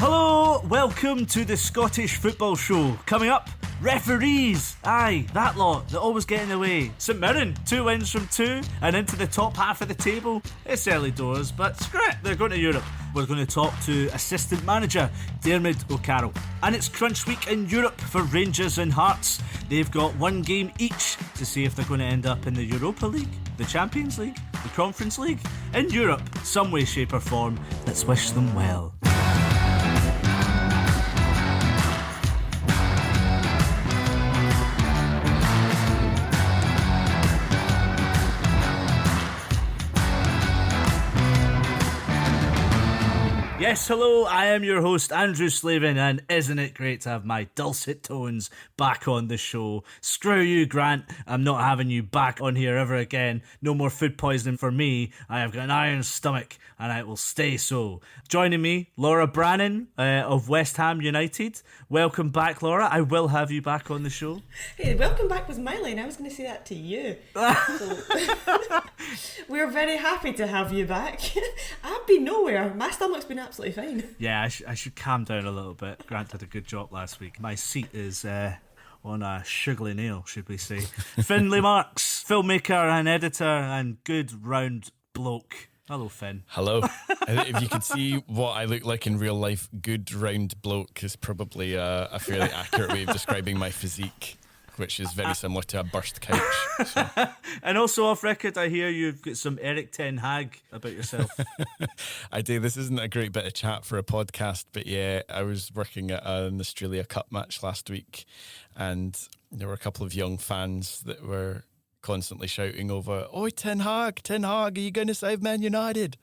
Hello, welcome to the Scottish Football Show. Coming up, referees. Aye, that lot, they're always getting away. St Mirren, 2 wins from 2 and into the top half of the table. It's early doors, but screw it, they're going to Europe. We're going to talk to assistant manager Diarmuid O'Carroll. And it's crunch week in Europe for Rangers and Hearts. They've got one game each to see if they're going to end up in the Europa League, the Champions League, the Conference League. In Europe, some way, shape or form. Let's wish them well. Yes, hello, I am your host, Andrew Slaven, and isn't it great to have my dulcet tones back on the show? Screw you, Grant, I'm not having you back on here ever again. No more food poisoning for me. I have got an iron stomach, and I will stay so. Joining me, Laura Brannan of West Ham United. Welcome back, Laura. I will have you back on the show. Hey, welcome back was my line. I was going to say that to you. We're very happy to have you back. I've been nowhere. My stomach's been absolutely fine. Yeah, I should calm down a little bit. Grant did a good job last week. My seat is on a sugary nail, should we say. Findlay Marks, filmmaker and editor and good round bloke. Hello, Finn. Hello. If you could see what I look like in real life, good round bloke is probably a fairly accurate way of describing my physique, which is very similar to a burst couch. So. And also off record, I hear you've got some Eric Ten Hag about yourself. I do. This isn't a great bit of chat for a podcast, but yeah, I was working at an Australia Cup match last week, and there were a couple of young fans that were constantly shouting over, "Oi, Ten Hag, are you going to save Man United?"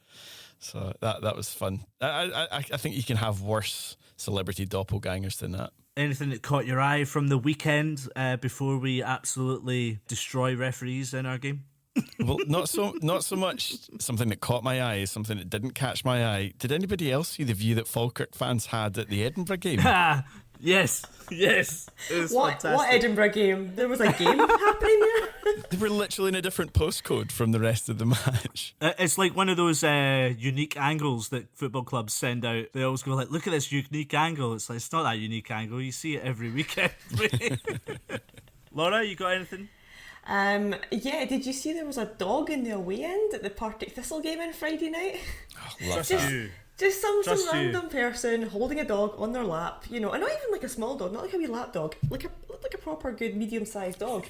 So that was fun. I think you can have worse celebrity doppelgangers than that. Anything that caught your eye from the weekend before we absolutely destroy referees in our game? Well, not so much something that caught my eye as something that didn't catch my eye. Did anybody else see the view that Falkirk fans had at the Edinburgh game? Yes. It was fantastic. What Edinburgh game? There was a game happening there? They were literally in a different postcode from the rest of the match. It's like one of those unique angles that football clubs send out. They always go like, look at this unique angle. It's like, it's not that unique angle. You see it every weekend. Laura, you got anything? Yeah, did you see there was a dog in the away end at the Partick Thistle game on Friday night? Oh, love you. Just some random person holding a dog on their lap, you know, and not even like a small dog, not like a wee lap dog, like a proper good medium-sized dog.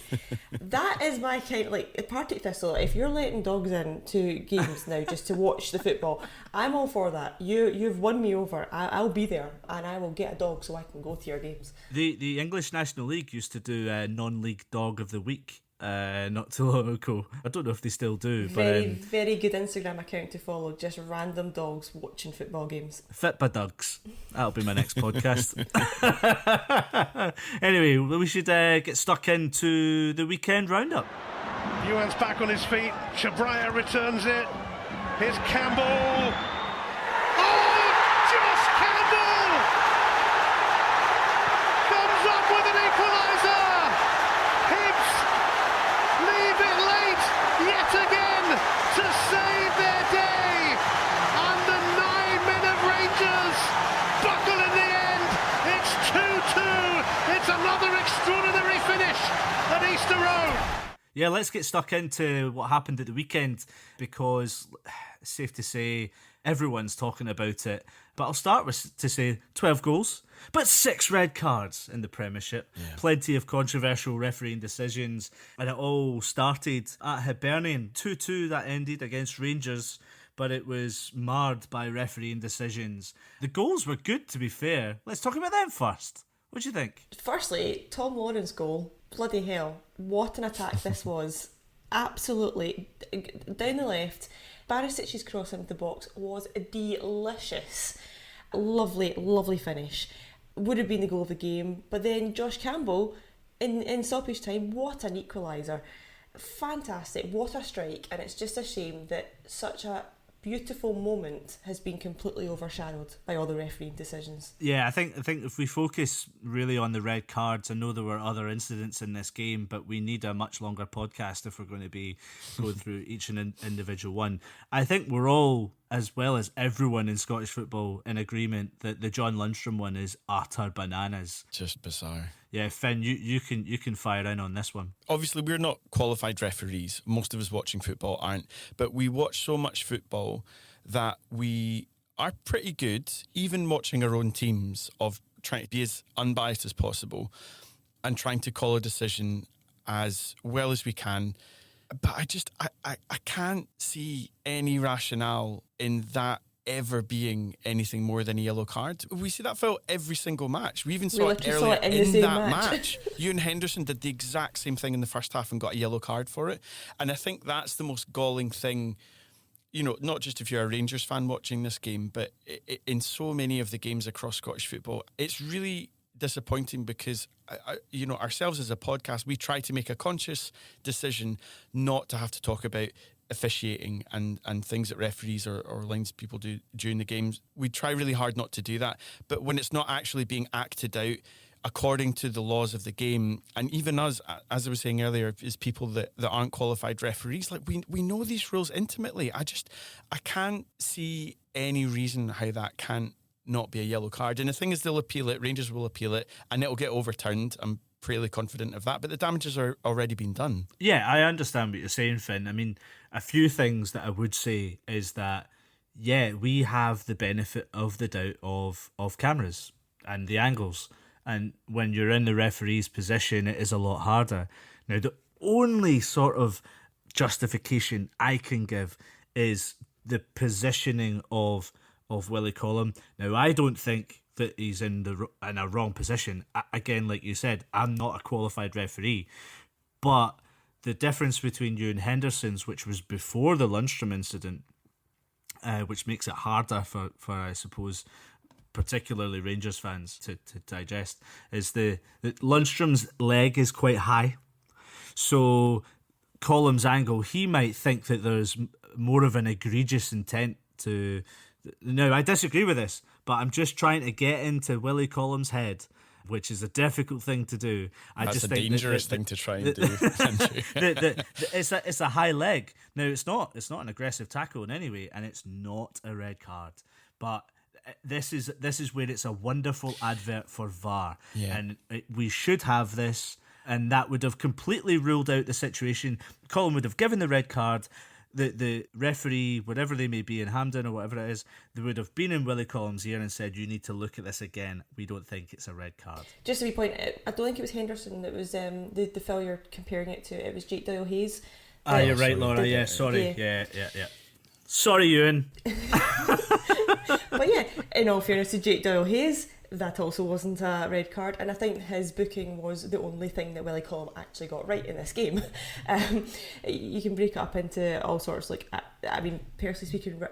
That is my kind, like at Partick Thistle. If you're letting dogs in to games now just to watch the football, I'm all for that. You've won me over. I'll be there, and I will get a dog so I can go to your games. The English National League used to do a non-league dog of the week. Not too long ago. I don't know if they still do. Very good Instagram account to follow. Just random dogs watching football games. Fit by Dogs. That'll be my next podcast. Anyway, we should get stuck into the weekend roundup. Ewan's back on his feet. Chabraya returns it. Here's Campbell. Oh, Josh Campbell comes up with an equaliser. Hibs leave it late yet again to save their day, and the 9 men of Rangers buckle in the end. It's 2-2. It's another extraordinary finish at Easter Road. Yeah, let's get stuck into what happened at the weekend, because it's safe to say everyone's talking about it. But I'll start with to say 12 goals, but 6 red cards in the Premiership. Yeah. Plenty of controversial refereeing decisions, and it all started at Hibernian. 2-2 that ended against Rangers, but it was marred by refereeing decisions. The goals were good, to be fair. Let's talk about them first. What do you think? Firstly, Tom Lawrence's goal. Bloody hell, what an attack this was. Absolutely. Down the left, Barisic's cross into the box was delicious. Lovely finish. Would have been the goal of the game. But then Josh Campbell, in stoppage time, what an equaliser. Fantastic, what a strike. And it's just a shame that such a beautiful moment has been completely overshadowed by all the refereeing decisions. Yeah, I think if we focus really on the red cards, I know there were other incidents in this game, but we need a much longer podcast if we're going to be going through each and individual one. I think we're all as well as everyone in Scottish football, in agreement that the John Lundstram one is utter bananas. Just bizarre. Yeah, Finn, you can fire in on this one. Obviously, we're not qualified referees. Most of us watching football aren't. But we watch so much football that we are pretty good, even watching our own teams, of trying to be as unbiased as possible and trying to call a decision as well as we can. But I can't see any rationale in that ever being anything more than a yellow card. We see that for every single match. We even saw it earlier in that match. Ewan Henderson did the exact same thing in the first half and got a yellow card for it. And I think that's the most galling thing, you know, not just if you're a Rangers fan watching this game, but in so many of the games across Scottish football, it's really disappointing because, you know, ourselves as a podcast, we try to make a conscious decision not to have to talk about officiating and things that referees or lines people do during the games. We try really hard not to do that, but when it's not actually being acted out according to the laws of the game, and even us, as I was saying earlier, is people that aren't qualified referees, like we know these rules intimately. I can't see any reason how that can't not be a yellow card. And the thing is, they'll appeal it, Rangers will appeal it, and it'll get overturned. I'm fairly confident of that, but the damages are already been done. Yeah, I understand what you're saying, Finn. I mean, a few things that I would say is that, yeah, we have the benefit of the doubt of cameras and the angles. And when you're in the referee's position, it is a lot harder. Now, the only sort of justification I can give is the positioning of Willie Collum. Now, I don't think that he's in a wrong position. Again, like you said, I'm not a qualified referee, but the difference between Ewan Henderson's, which was before the Lundstram incident, which makes it harder for I suppose, particularly Rangers fans to digest, is that Lundstram's leg is quite high. So Collum's angle, he might think that there's more of an egregious intent to... Now, I disagree with this, but I'm just trying to get into Willie Collum's head, which is a difficult thing to do. That's a dangerous thing to try and do. It's a high leg. Now, it's not an aggressive tackle in any way, and it's not a red card. But this is where it's a wonderful advert for VAR, and we should have this, and that would have completely ruled out the situation. Collum would have given the red card. The referee, whatever they may be in Hampden or whatever it is, they would have been in Willie Collum's ear and said, you need to look at this again. We don't think it's a red card. Just to be pointed, I don't think it was Henderson that was the foul you're comparing it to. It was Jake Doyle-Hayes. You're right, Laura. Sorry. Yeah. Sorry, Ewan. But yeah, in all fairness to Jake Doyle-Hayes, that also wasn't a red card, and I think his booking was the only thing that Willie Collum actually got right in this game. You can break it up into all sorts. Like, I mean, personally speaking,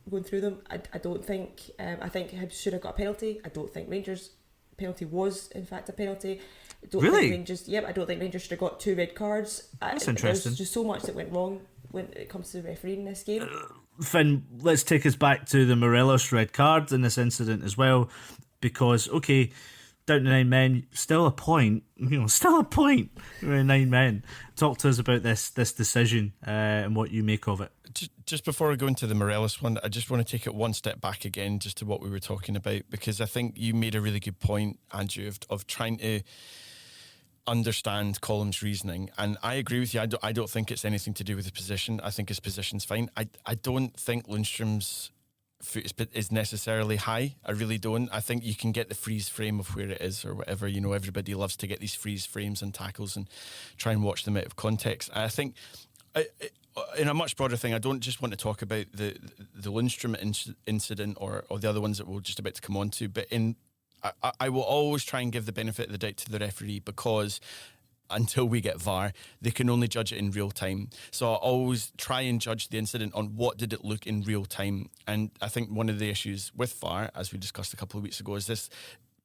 going through them, I don't think. I think Hibs should have got a penalty. I don't think Rangers' penalty was in fact a penalty. I don't think Rangers should have got 2 red cards. That's interesting. There's just so much that went wrong when it comes to the refereeing in this game. Finn, let's take us back to the Morelos red card in this incident as well. Because, okay, down to 9 men, still a point. We're 9 men. Talk to us about this decision and what you make of it. Just before I go into the Morelos one, I just want to take it one step back again, just to what we were talking about, because I think you made a really good point, Andrew, of trying to understand Collum's reasoning, and I agree with you. I don't think it's anything to do with his position. I think his position's fine. I don't think Lundstram's foot is necessarily high. I really don't. I think you can get the freeze frame of where it is or whatever. You know, everybody loves to get these freeze frames and tackles and try and watch them out of context. I think in a much broader thing, I don't just want to talk about the Lundstram incident or the other ones that we're just about to come on to, but I will always try and give the benefit of the doubt to the referee, because until we get VAR, they can only judge it in real time. So I always try and judge the incident on what did it look in real time. And I think one of the issues with VAR, as we discussed a couple of weeks ago, is this: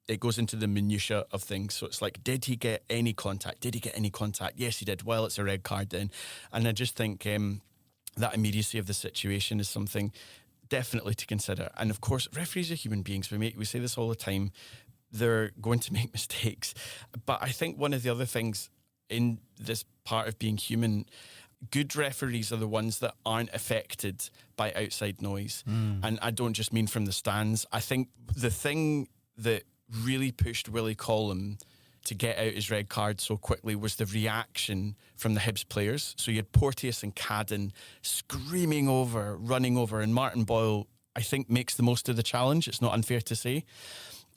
it goes into the minutiae of things. So it's like, did he get any contact? Did he get any contact? Yes, he did. Well, it's a red card then. And I just think that immediacy of the situation is something definitely to consider. And of course, referees are human beings. We say this all the time. They're going to make mistakes. But I think one of the other things in this part of being human, good referees are the ones that aren't affected by outside noise. And I don't just mean from the stands. I think the thing that really pushed Willie Collum to get out his red card so quickly was the reaction from the Hibs players. So you had Porteous and Cadden screaming over, running over, and Martin Boyle, I think, makes the most of the challenge. It's not unfair to say.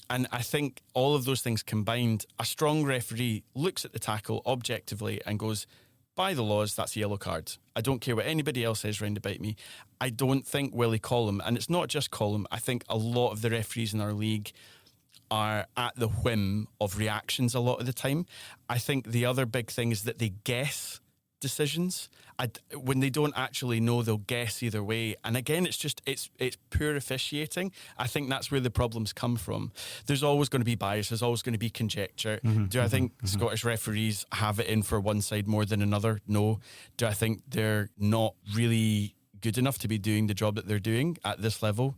And I think all of those things combined, a strong referee looks at the tackle objectively and goes, by the laws, that's a yellow card. I don't care what anybody else says round about me. I don't think Willie Collum, and it's not just Collum, I think a lot of the referees in our league are at the whim of reactions a lot of the time. I think the other big thing is that they guess decisions. When they don't actually know, they'll guess either way. And again, it's poor officiating. I think that's where the problems come from. There's always going to be bias. There's always going to be conjecture. Do I think Scottish referees have it in for one side more than another? No. Do I think they're not really good enough to be doing the job that they're doing at this level?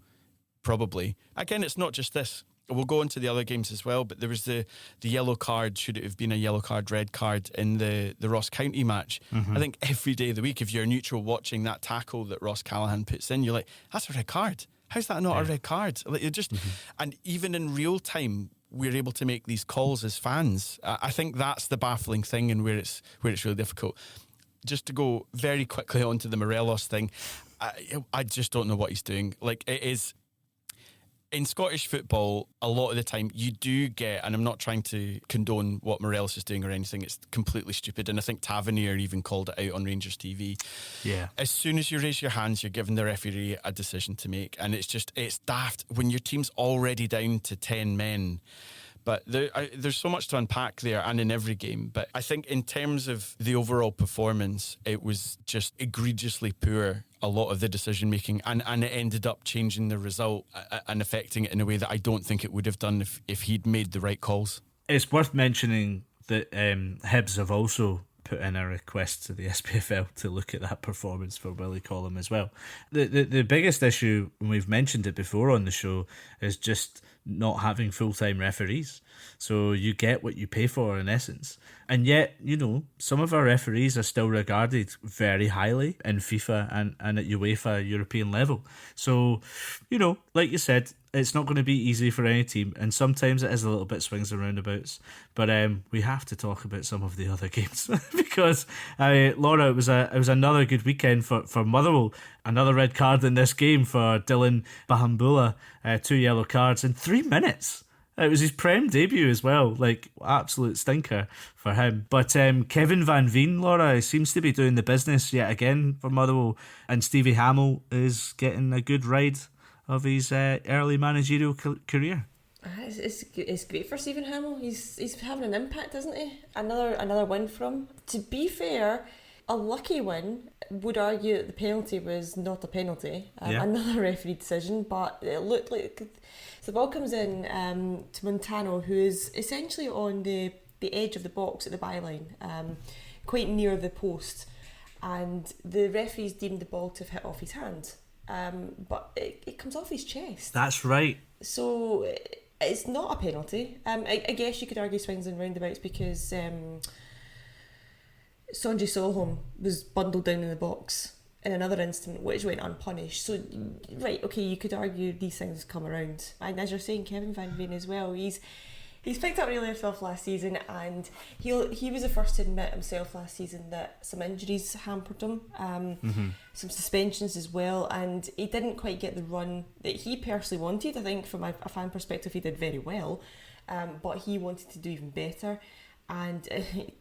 Probably. Again, it's not just this. We'll go into the other games as well, but there was the yellow card, should it have been a yellow card, red card in the Ross County match. I think every day of the week, if you're neutral watching that tackle that Ross Callaghan puts in, you're like, that's a red card. How's that not a red card? Like, you're just, and even in real time, we're able to make these calls as fans. I think that's the baffling thing and where it's really difficult. Just to go very quickly onto the Morelos thing, I just don't know what he's doing. Like, it is... In Scottish football, a lot of the time you do get, and I'm not trying to condone what Morelos is doing or anything, it's completely stupid, and I think Tavernier even called it out on Rangers TV. Yeah. As soon as you raise your hands, you're giving the referee a decision to make, and it's daft when your team's already down to 10 men. But there's so much to unpack there and in every game. But I think in terms of the overall performance, it was just egregiously poor, a lot of the decision making. And it ended up changing the result and affecting it in a way that I don't think it would have done if he'd made the right calls. It's worth mentioning that Hibs have also put in a request to the SPFL to look at that performance for Willie Collum as well. The biggest issue, and we've mentioned it before on the show, is just not having full-time referees. So you get what you pay for in essence. And yet, some of our referees are still regarded very highly in FIFA and at UEFA European level. So, like you said, it's not going to be easy for any team, and sometimes it is a little bit swings and roundabouts. But we have to talk about some of the other games because, Laura, it was another good weekend for Motherwell. Another red card in this game for Dylan Bahambula, 2 yellow cards in 3 minutes. It was his Prem debut as well, like absolute stinker for him. But Kevin Van Veen, Laura, seems to be doing the business yet again for Motherwell, and Stevie Hamill is getting a good ride of his early managerial career. It's great for Stephen Hamill. He's having an impact, isn't he? Another win from him. To be fair, a lucky win. Would argue that the penalty was not a penalty. Another referee decision, but it looked like the ball comes in to Montano, who is essentially on the edge of the box at the byline, quite near the post, and the referees deemed the ball to have hit off his hand. But it comes off his chest. That's right. So it's not a penalty. I guess you could argue swings and roundabouts because Sonji Solholm was bundled down in the box in another incident which went unpunished. So, right, okay, you could argue these things come around. And as you're saying, Kevin Van Veen as well, he's picked up where he left off last season, and he was the first to admit himself last season that some injuries hampered him, some suspensions as well, and he didn't quite get the run that he personally wanted. I think from a fan perspective he did very well, but he wanted to do even better. And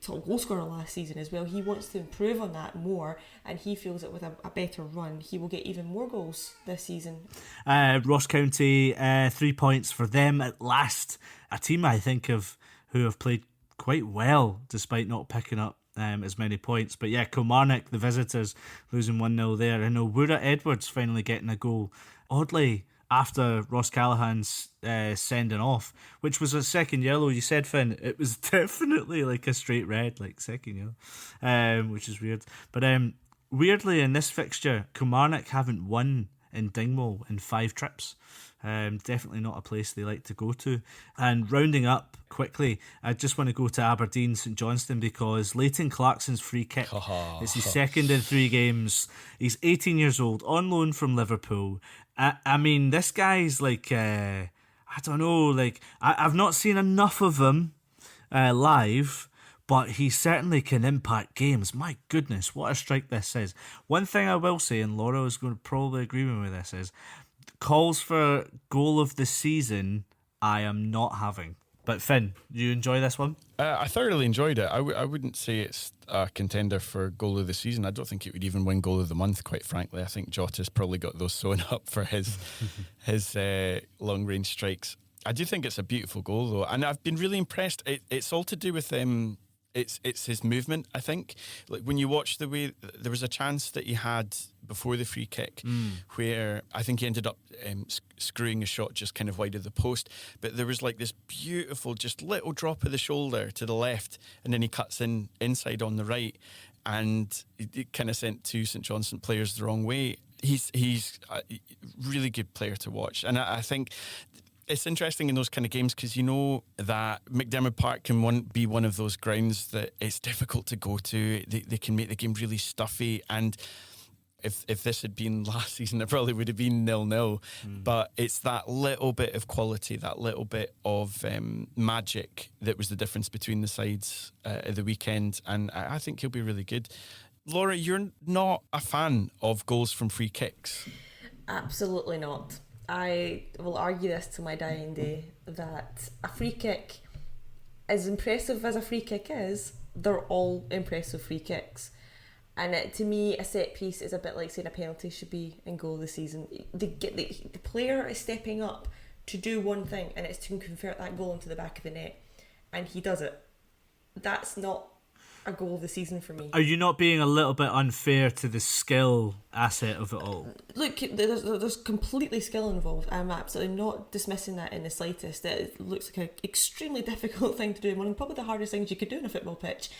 top goal scorer last season as well. He wants to improve on that more, and he feels that with a better run he will get even more goals this season. Ross County, 3 points for them at last. A team I think who have played quite well despite not picking up as many points. But yeah, Kilmarnock, the visitors, losing 1-0 there, and Owura Edwards finally getting a goal. Oddly, after Ross Callaghan's sending off, which was a second yellow. You said, Finn, it was definitely like a straight red, like second yellow, which is weird. But weirdly, in this fixture, Kilmarnock haven't won in Dingwall in 5 trips. Definitely not a place they like to go to. And rounding up quickly, I just want to go to Aberdeen St Johnstone because Leighton Clarkson's free kick. It's his second in 3 games. He's 18 years old, on loan from Liverpool. I mean, this guy's like, I don't know, like, I've not seen enough of him live, but he certainly can impact games. My goodness, what a strike this is. One thing I will say, and Laura is going to probably agree with me with this, is calls for goal of the season I am not having. But Finn, you enjoy this one? I thoroughly enjoyed it. I wouldn't say it's a contender for goal of the season. I don't think it would even win goal of the month, quite frankly. I think Jota's probably got those sewn up for his long range strikes. I do think it's a beautiful goal though, and I've been really impressed. It's all to do with it's his movement, I think. Like when you watch the way, there was a chance that he had before the free kick where I think he ended up screwing a shot just kind of wide of the post, but there was like this beautiful just little drop of the shoulder to the left, and then he cuts inside on the right, and it kind of sent 2 St Johnstone players the wrong way. He's a really good player to watch, and I think it's interesting in those kind of games because you know that McDiarmid Park can be one of those grounds that it's difficult to go to. They can make the game really stuffy, and if this had been last season, it probably would have been 0-0. But it's that little bit of quality, that little bit of magic that was the difference between the sides at the weekend, and I think he'll be really good. Laura, you're not a fan of goals from free kicks? Absolutely not. I will argue this to my dying day, that a free kick, as impressive as a free kick is, they're all impressive free kicks. And to me, a set piece is a bit like saying a penalty should be in goal of the season. The player is stepping up to do one thing, and it's to convert that goal into the back of the net, and he does it. That's not a goal of the season for me. Are you not being a little bit unfair to the skill asset of it all? Look, there's completely skill involved. I'm absolutely not dismissing that in the slightest. It looks like an extremely difficult thing to do, one of probably the hardest things you could do on a football pitch.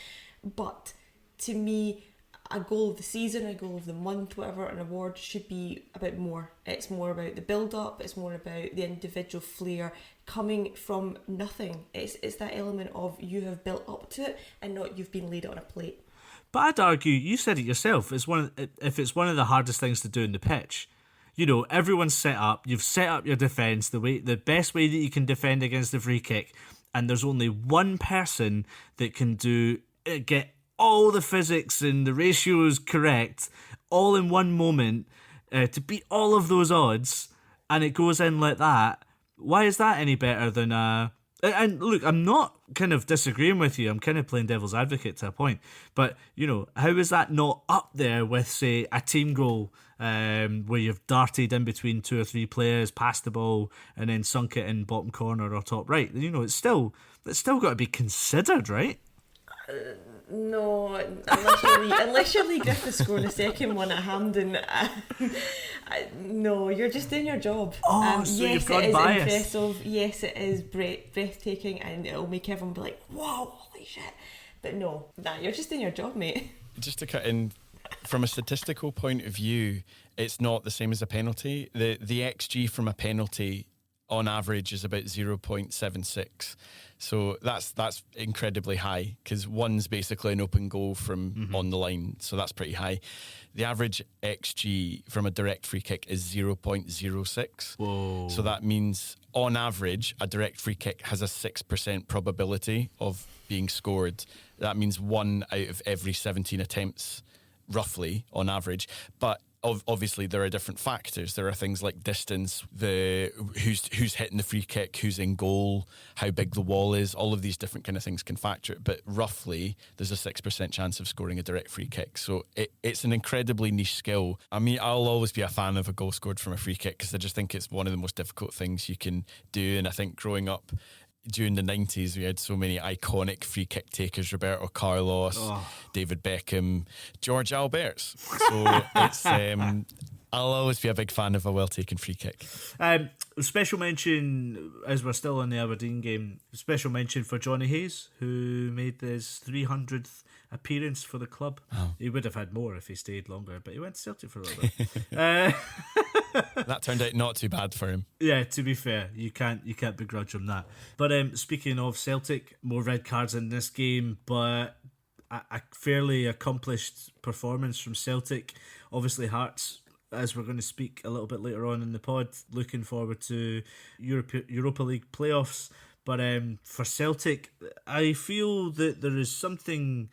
But to me, a goal of the season, a goal of the month, whatever, an award should be about more. It's more about the build-up, it's more about the individual flair coming from nothing. It's that element of you have built up to it and not you've been laid on a plate. But I'd argue, you said it yourself, if it's one of the hardest things to do in the pitch. You know, everyone's set up, you've set up your defence the best way that you can defend against the free kick, and there's only one person that can get all the physics and the ratios correct all in one moment to beat all of those odds, and it goes in like that. Why is that any better than and look, I'm not kind of disagreeing with you, I'm kind of playing devil's advocate to a point, but you know, how is that not up there with, say, a team goal where you've darted in between 2 or 3 players, passed the ball and then sunk it in bottom corner or top right? You know, it's still got to be considered, right? No, unless you're Lee Griffiths scoring a second one at Hampden. No, you're just doing your job. So yes, you've got it is bias. impressive. Yes, it is breathtaking, and it'll make everyone be like, "Wow, holy shit!" But no, you're just doing your job, mate. Just to cut in, from a statistical point of view, it's not the same as a penalty. The XG from a penalty on average is about 0.76. So that's incredibly high, because one's basically an open goal from on the line, so that's pretty high. The average XG from a direct free kick is 0.06. Whoa. So that means, on average, a direct free kick has a 6% probability of being scored. That means 1 out of every 17 attempts, roughly, on average. But obviously there are different factors. There are things like distance, who's hitting the free kick, who's in goal, how big the wall is. All of these different kind of things can factor it. But roughly, there's a 6% chance of scoring a direct free kick. So it's an incredibly niche skill. I mean, I'll always be a fan of a goal scored from a free kick, because I just think it's one of the most difficult things you can do. And I think growing up during the 90s, we had so many iconic free kick takers: Roberto Carlos, David Beckham, George Alberts. So it's I'll always be a big fan of a well-taken free kick. Special mention, as we're still on the Aberdeen game, special mention for Johnny Hayes, who made his 300th appearance for the club. He would have had more if he stayed longer, but he went to Celtic for a little bit. That turned out not too bad for him. Yeah, to be fair, you can't begrudge him that. But speaking of Celtic, more red cards in this game, but a fairly accomplished performance from Celtic. Obviously, Hearts, as we're going to speak a little bit later on in the pod, looking forward to Europa League playoffs. But for Celtic, I feel that there is something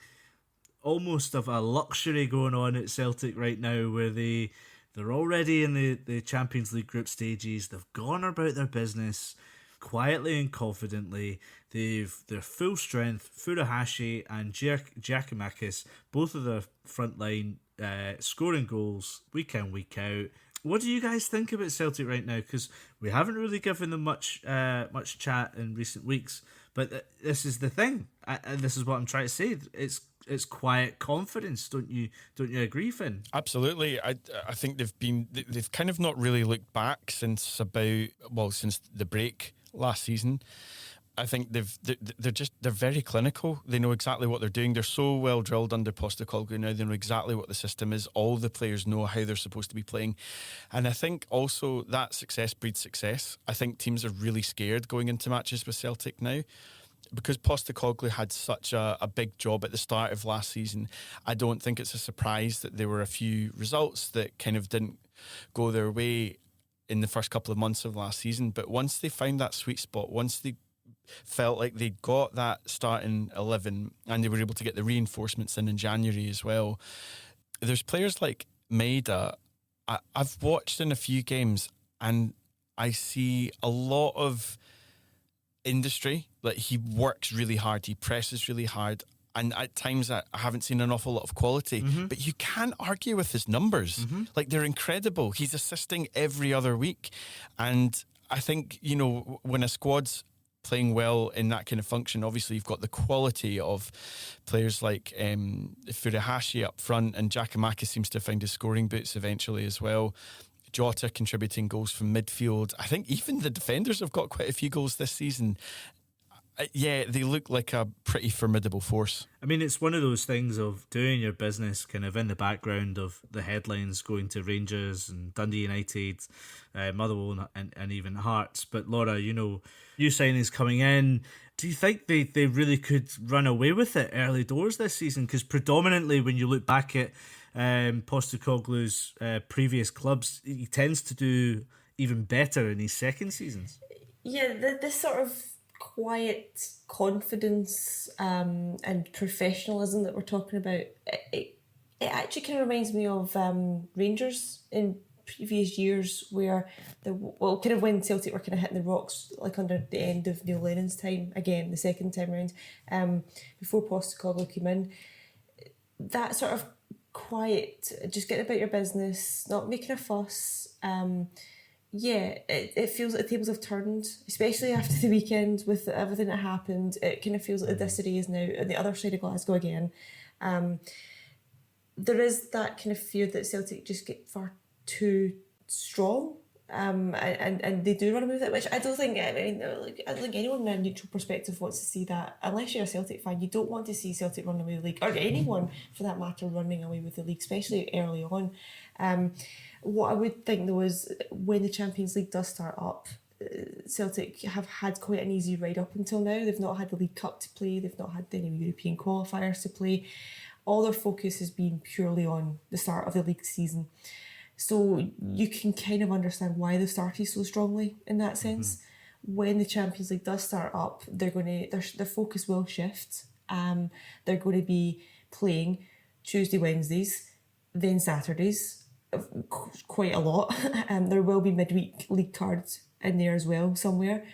almost of a luxury going on at Celtic right now, where they're already in the Champions League group stages. They've gone about their business quietly and confidently. They're full strength. Furuhashi and Giacomakis, both of the front line, scoring goals week in, week out. What do you guys think about Celtic right now? Because we haven't really given them much chat in recent weeks. But this is the thing, and this is what I'm trying to say. It's quiet confidence, don't you agree, Finn? Absolutely. I think they've kind of not really looked back since the break last season. I think they're very clinical. They know exactly what they're doing. They're so well drilled under Postecoglou now. They know exactly what the system is. All the players know how they're supposed to be playing. And I think also that success breeds success. I think teams are really scared going into matches with Celtic now. Because Postecoglou had such a big job at the start of last season, I don't think it's a surprise that there were a few results that kind of didn't go their way in the first couple of months of last season. But once they found that sweet spot, once they felt like they got that starting 11 and they were able to get the reinforcements in January as well, there's players like Maeda. I've watched in a few games and I see a lot of industry. Like, he works really hard, he presses really hard, and at times I haven't seen an awful lot of quality, but you can't argue with his numbers. Like, they're incredible. He's assisting every other week, and I think, you know, when a squad's playing well in that kind of function, obviously you've got the quality of players like Furuhashi up front, and Giacomakis seems to have found his scoring boots eventually as well. Jota contributing goals from midfield. I think even the defenders have got quite a few goals this season. Yeah, they look like a pretty formidable force. I mean, it's one of those things of doing your business kind of in the background of the headlines going to Rangers and Dundee United, Motherwell and even Hearts. But Laura, you know, new signings coming in. Do you think they really could run away with it early doors this season? Because predominantly when you look back at Postecoglou's previous clubs, he tends to do even better in his second seasons. Yeah, this sort of quiet confidence and professionalism that we're talking about, it actually kind of reminds me of Rangers in previous years, where kind of when Celtic were kind of hitting the rocks, like under the end of Neil Lennon's time, again the second time round, before Postecoglou came in. That sort of quiet, just getting about your business, not making a fuss. It feels like the tables have turned, especially after the weekend with everything that happened. It kind of feels like the disarray is now on the other side of Glasgow again. There is that kind of fear that Celtic just get far too strong, and they do run away with it, which I don't think. I don't think anyone in a neutral perspective wants to see that. Unless you're a Celtic fan, you don't want to see Celtic run away with the league, or anyone for that matter running away with the league, especially early on. What I would think though is when the Champions League does start up, Celtic have had quite an easy ride up until now. They've not had the League Cup to play, they've not had any European qualifiers to play. All their focus has been purely on the start of the league season. So you can kind of understand why they've started so strongly in that sense. When the Champions League does start up, their focus will shift. They're going to be playing Tuesday, Wednesdays, then Saturdays, quite a lot. There will be midweek league cards in there as well somewhere.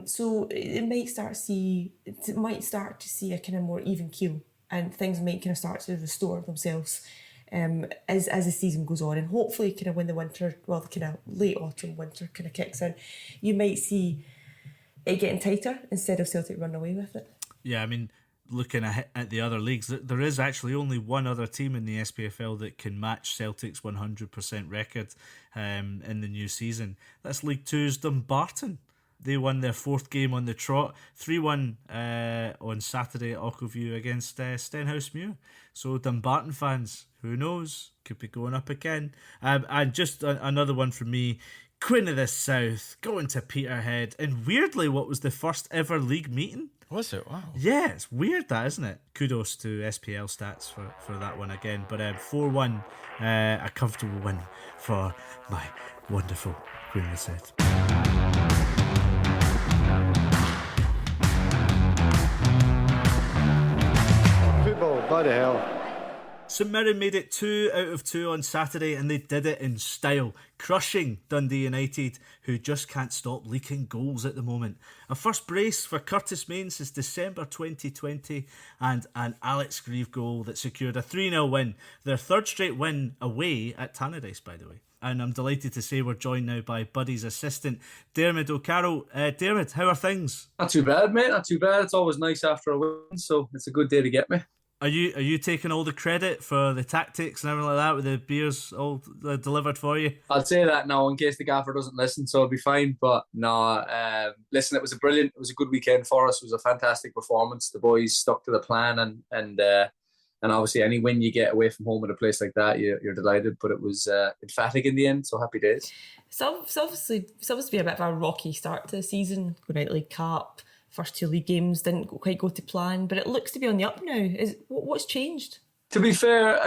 So it might start to see a kind of more even keel, and things might kind of start to restore themselves as the season goes on, and hopefully kind of when the winter, the kind of late autumn winter kind of kicks in, you might see it getting tighter instead of Celtic running away with it. Yeah, I mean, looking at the other leagues, there is actually only one other team in the SPFL that can match Celtic's 100% record in the new season. That's League Two's Dumbarton. They won their 4th game on the trot, 3-1 on Saturday at Ochilview against Stenhousemuir. So Dumbarton fans, who knows, could be going up again. And just another one from me, Queen of the South, going to Peterhead, and weirdly what was the first ever league meeting. Was it? Wow. Yeah, it's weird that, isn't it? Kudos to SPL Stats for that one again. But 4-1, a comfortable win for my wonderful Queen of the South. Football, bloody hell. St Mirren made it 2 out of 2 on Saturday, and they did it in style, crushing Dundee United, who just can't stop leaking goals at the moment. A first brace for Curtis Main since December 2020, and an Alex Grieve goal that secured a 3-0 win, their 3rd straight win away at Tannadice, by the way. And I'm delighted to say we're joined now by Buddy's assistant, Diarmuid O'Carroll. Diarmuid, how are things? Not too bad, mate. Not too bad. It's always nice after a win, so it's a good day to get me. Are you taking all the credit for the tactics and everything like that with the beers all delivered for you? I'll say that now in case the gaffer doesn't listen, so I'll be fine. But no, listen, it was a good weekend for us. It was a fantastic performance. The boys stuck to the plan, and obviously any win you get away from home at a place like that, you're delighted. But it was emphatic in the end, so happy days. It's obviously supposed to be a bit of a rocky start to the season, going out League Cup. First 2 league games didn't quite go to plan, but it looks to be on the up now. What's changed? To be fair,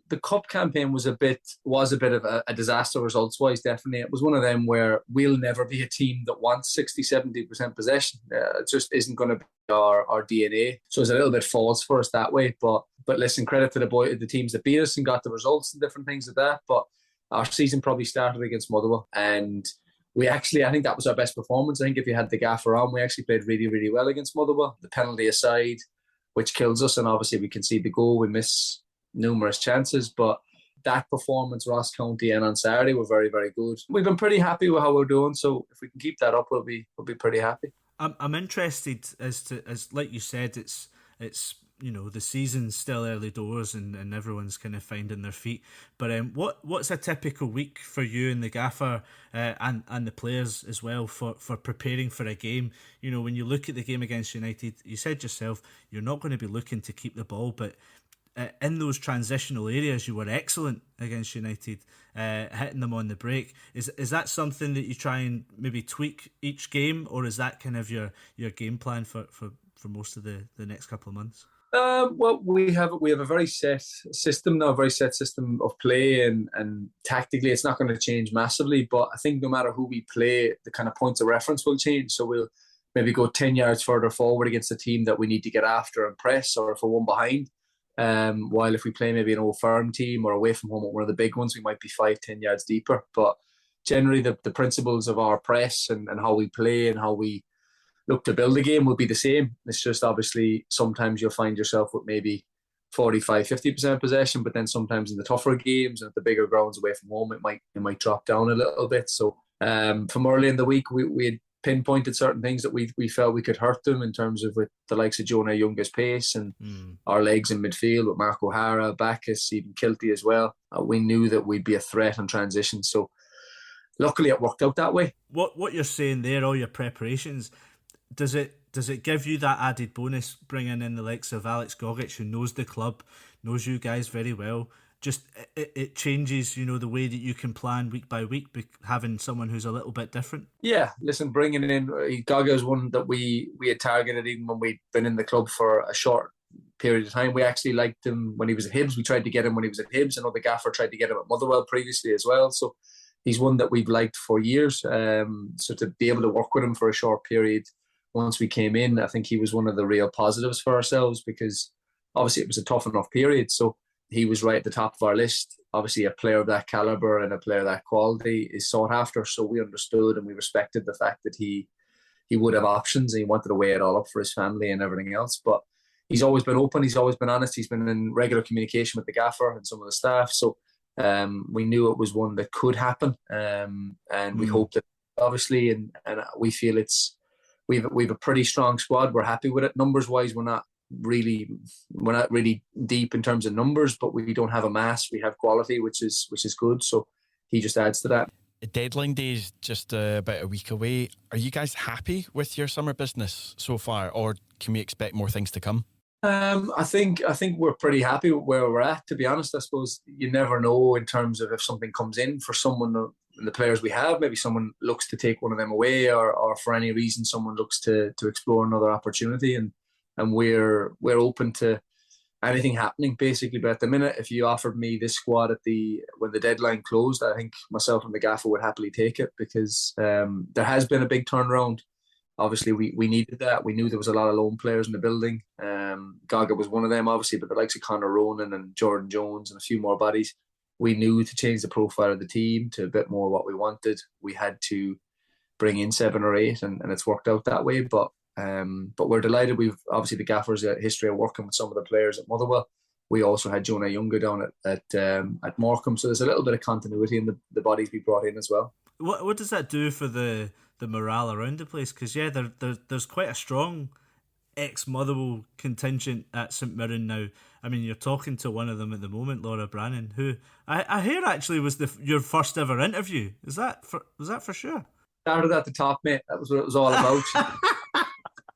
the cup campaign was a bit of a disaster results-wise, definitely. It was one of them where we'll never be a team that wants 60-70% possession. It just isn't going to be our DNA. So it's a little bit false for us that way. But listen, credit to the teams that beat us and got the results and different things like that. But our season probably started against Motherwell, and I think that was our best performance. I think if you had the gaffer on, we actually played really, really well against Motherwell. The penalty aside, which kills us, and obviously we concede the goal, we miss numerous chances, but that performance, Ross County and on Saturday, were very, very good. We've been pretty happy with how we're doing, so if we can keep that up, we'll be pretty happy. I'm interested as like you said, it's the season's still early doors and everyone's kind of finding their feet. But what's a typical week for you and the gaffer and the players as well for preparing for a game? When you look at the game against United, you said yourself you're not going to be looking to keep the ball, but in those transitional areas you were excellent against United, hitting them on the break. Is that something that you try and maybe tweak each game, or is that kind of your game plan for most of the next couple of months? Well, we have a very set system now, a very set system of play, and tactically it's not going to change massively. But I think no matter who we play, the kind of points of reference will change. So we'll maybe go 10 yards further forward against a team that we need to get after and press, or if we're one behind. While if we play maybe an old firm team or away from home at one of the big ones, we might be 5-10 yards deeper. But generally the principles of our press and how we play and how we look to build a game will be the same. It's just obviously sometimes you'll find yourself with maybe 45-50% possession, but then sometimes in the tougher games and at the bigger grounds away from home, it might drop down a little bit. So from early in the week, we had pinpointed certain things that we felt we could hurt them in terms of with the likes of Jonah Young's pace and our legs in midfield with Mark O'Hara, Bacchus, even Kilty as well. We knew that we'd be a threat on transition. So luckily it worked out that way. What you're saying there, all your preparations, does it give you that added bonus bringing in the likes of Alex Gogic, who knows the club, knows you guys very well? Just it changes, the way that you can plan week by week, having someone who's a little bit different. Yeah, listen, bringing in Gaga is one that we had targeted even when we'd been in the club for a short period of time. We actually liked him when he was at Hibs. We tried to get him when he was at Hibs. I know the gaffer tried to get him at Motherwell previously as well. So he's one that we've liked for years. So to be able to work with him for a short period once we came in, I think he was one of the real positives for ourselves, because obviously it was a tough enough period. So he was right at the top of our list. Obviously a player of that calibre and a player of that quality is sought after. So we understood and we respected the fact that he would have options and he wanted to weigh it all up for his family and everything else. But he's always been open. He's always been honest. He's been in regular communication with the gaffer and some of the staff. So we knew it was one that could happen. And we hope that obviously, and we feel we've a pretty strong squad. We're happy with it. Numbers wise, we're not really deep in terms of numbers, but we don't have a mass. We have quality, which is good. So he just adds to that. Deadline day is just about a week away. Are you guys happy with your summer business so far, or can we expect more things to come? I think we're pretty happy with where we're at. To be honest, I suppose you never know in terms of if something comes in for someone and the players we have. Maybe someone looks to take one of them away, or for any reason someone looks to explore another opportunity, and we're open to anything happening basically. But at the minute, if you offered me this squad when the deadline closed, I think myself and the gaffer would happily take it, because there has been a big turnaround. Obviously, we needed that. We knew there was a lot of lone players in the building. Gaga was one of them, obviously, but the likes of Conor Ronan and Jordan Jones and a few more bodies, we knew to change the profile of the team to a bit more what we wanted, we had to bring in 7 or 8, and it's worked out that way. But we're delighted. We've obviously, the gaffer's a history of working with some of the players at Motherwell. We also had Jonah Younger down at Morecambe, so there's a little bit of continuity in the bodies we brought in as well. What does that do for the morale around the place? Because there's quite a strong ex-Motherwell contingent at St Mirren now. I mean, you're talking to one of them at the moment, Laura Brannan, who I hear actually was your first ever interview. Was that for sure? Started at the top, mate. That was what it was all about.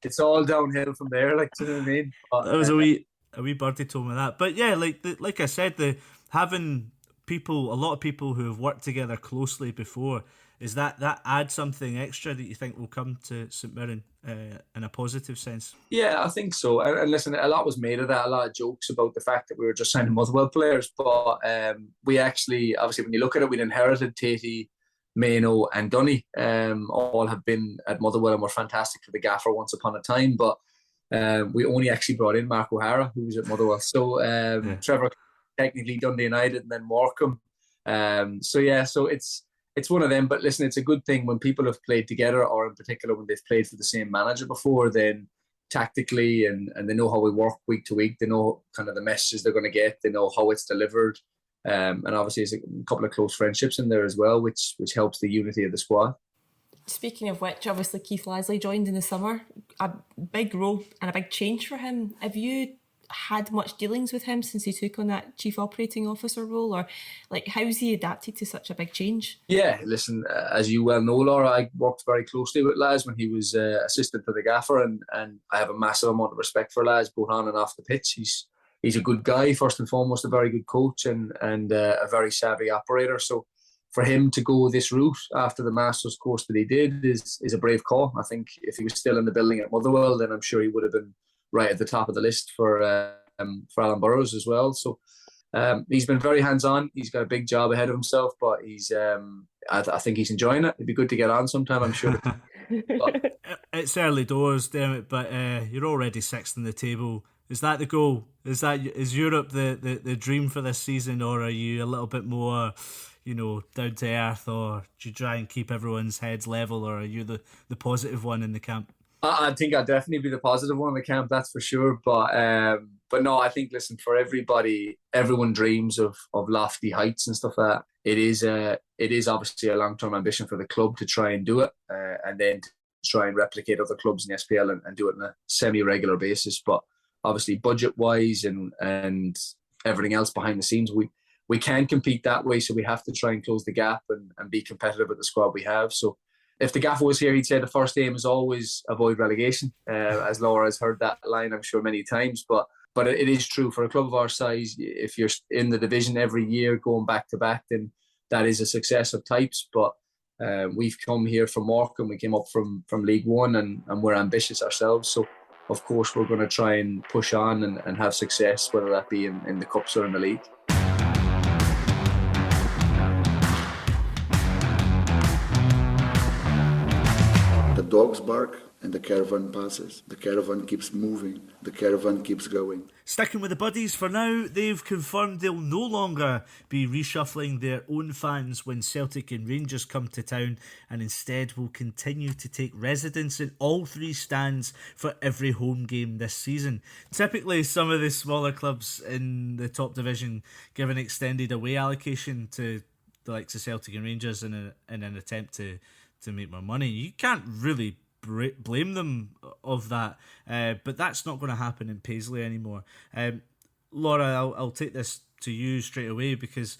It's all downhill from there. Like, do you know what I mean? But, that was a wee birdie told me that. But yeah, like I said, having a lot of people who have worked together closely before, is that adds something extra that you think will come to St Mirren in a positive sense? Yeah, I think so. And listen, a lot was made of that, a lot of jokes about the fact that we were just signing Motherwell players. But we actually, obviously, when you look at it, we'd inherited Tatey, Maino and Dunny. All have been at Motherwell and were fantastic for the gaffer once upon a time. But we only actually brought in Mark O'Hara, who was at Motherwell. So Trevor, technically Dundee United and then Morecambe. So it's one of them. But listen, it's a good thing when people have played together, or in particular when they've played for the same manager before, then tactically and they know how we work week to week. They know kind of the messages they're going to get. They know how it's delivered. And obviously there's a couple of close friendships in there as well, which helps the unity of the squad. Speaking of which, obviously Keith Lasley joined in the summer. A big role and a big change for him. Have you had much dealings with him since he took on that chief operating officer role, or like how's he adapted to such a big change? Yeah, listen, as you well know, Laura, I worked very closely with Laz when he was assistant to the gaffer, and I have a massive amount of respect for Laz, both on and off the pitch. He's a good guy, first and foremost, a very good coach and a very savvy operator. So for him to go this route after the Masters course that he did is a brave call. I think if he was still in the building at Motherwell, then I'm sure he would have been right at the top of the list for Alan Burrows as well. So he's been very hands-on. He's got a big job ahead of himself, but he's I think he's enjoying it. It'd be good to get on sometime, I'm sure. But it's early doors, damn it, but you're already sixth in the table. Is that the goal? Is Europe the dream for this season, or are you a little bit more, down to earth, or do you try and keep everyone's heads level, or are you the positive one in the camp? I think I'd definitely be the positive one in the camp, that's for sure. But no, I think, listen, for everybody, everyone dreams of lofty heights and stuff like that. It is obviously a long-term ambition for the club to try and do it, and then to try and replicate other clubs in the SPL and do it on a semi-regular basis. But obviously, budget-wise and everything else behind the scenes, we can compete that way. So we have to try and close the gap and be competitive with the squad we have. So if the gaffer was here, he'd say the first aim is always avoid relegation. As Laura has heard that line, I'm sure, many times. But it is true for a club of our size. If you're in the division every year, going back to back, then that is a success of types. But we've come here from Morecambe. We came up from League One, and we're ambitious ourselves. So of course, we're going to try and push on and have success, whether that be in the Cups or in the league. The dogs bark and the caravan passes. The caravan keeps moving. The caravan keeps going. Sticking with the Buddies for now, they've confirmed they'll no longer be reshuffling their own fans when Celtic and Rangers come to town, and instead will continue to take residence in all 3 stands for every home game this season. Typically, some of the smaller clubs in the top division give an extended away allocation to the likes of Celtic and Rangers in an attempt to make more money. You can't really blame them of that, but that's not going to happen in Paisley anymore. Laura, I'll take this to you straight away, because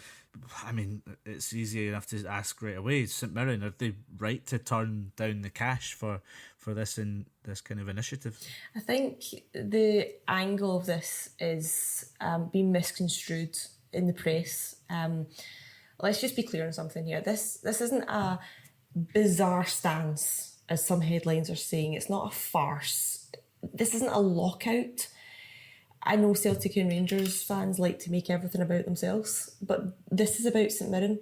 I mean, it's easy enough to ask right away. St Mirren, are they right to turn down the cash for this kind of initiative? I think the angle of this is being misconstrued in the press. Let's just be clear on something here. This isn't a bizarre stance, as some headlines are saying. It's not a farce. This isn't a lockout. I know Celtic and Rangers fans like to make everything about themselves, but this is about St Mirren.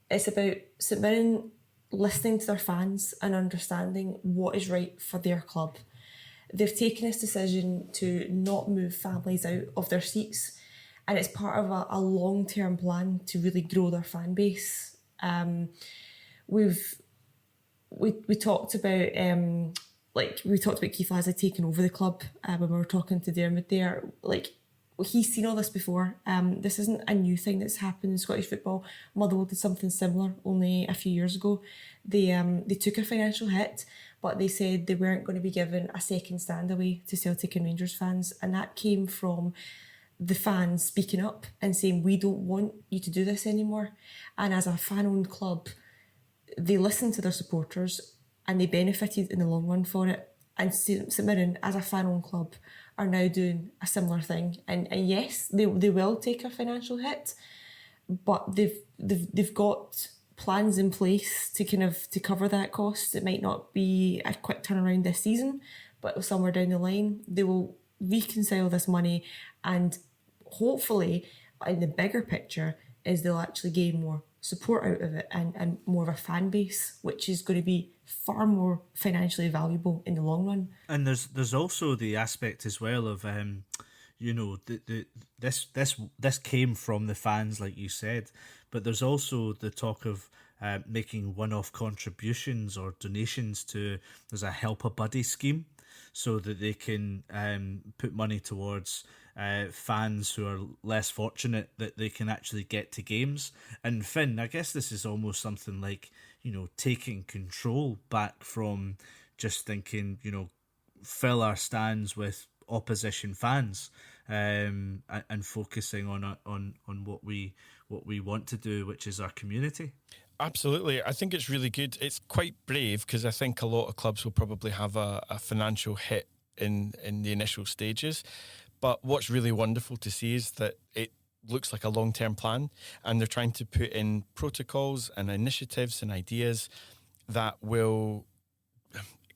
It's about St Mirren listening to their fans and understanding what is right for their club. They've taken this decision to not move families out of their seats, and it's part of a long-term plan to really grow their fan base. We talked about Keith Lasley taking over the club when we were talking to Diarmuid there. He's seen all this before. This isn't a new thing that's happened in Scottish football. Motherwell did something similar only a few years ago. They took a financial hit, but they said they weren't going to be given a second stand away to Celtic and Rangers fans, and that came from the fans speaking up and saying, we don't want you to do this anymore. And as a fan-owned club, they listened to their supporters and they benefited in the long run for it. And St Mirren, as a fan-owned club, are now doing a similar thing. And yes, they will take a financial hit, but they've got plans in place to cover that cost. It might not be a quick turnaround this season, but somewhere down the line, they will reconcile this money, and hopefully, in the bigger picture, is they'll actually gain more support out of it and more of a fan base, which is going to be far more financially valuable in the long run. And there's also the aspect as well of this came from the fans, like you said, but there's also the talk of making one-off contributions or donations there's a Help a Buddy scheme, so that they can put money towards fans who are less fortunate, that they can actually get to games. And Finn, I guess this is almost something like, taking control back from just thinking, fill our stands with opposition fans, and focusing on what we want to do, which is our community. Absolutely. I think it's really good. It's quite brave, because I think a lot of clubs will probably have a financial hit in the initial stages. But what's really wonderful to see is that it looks like a long-term plan, and they're trying to put in protocols and initiatives and ideas that will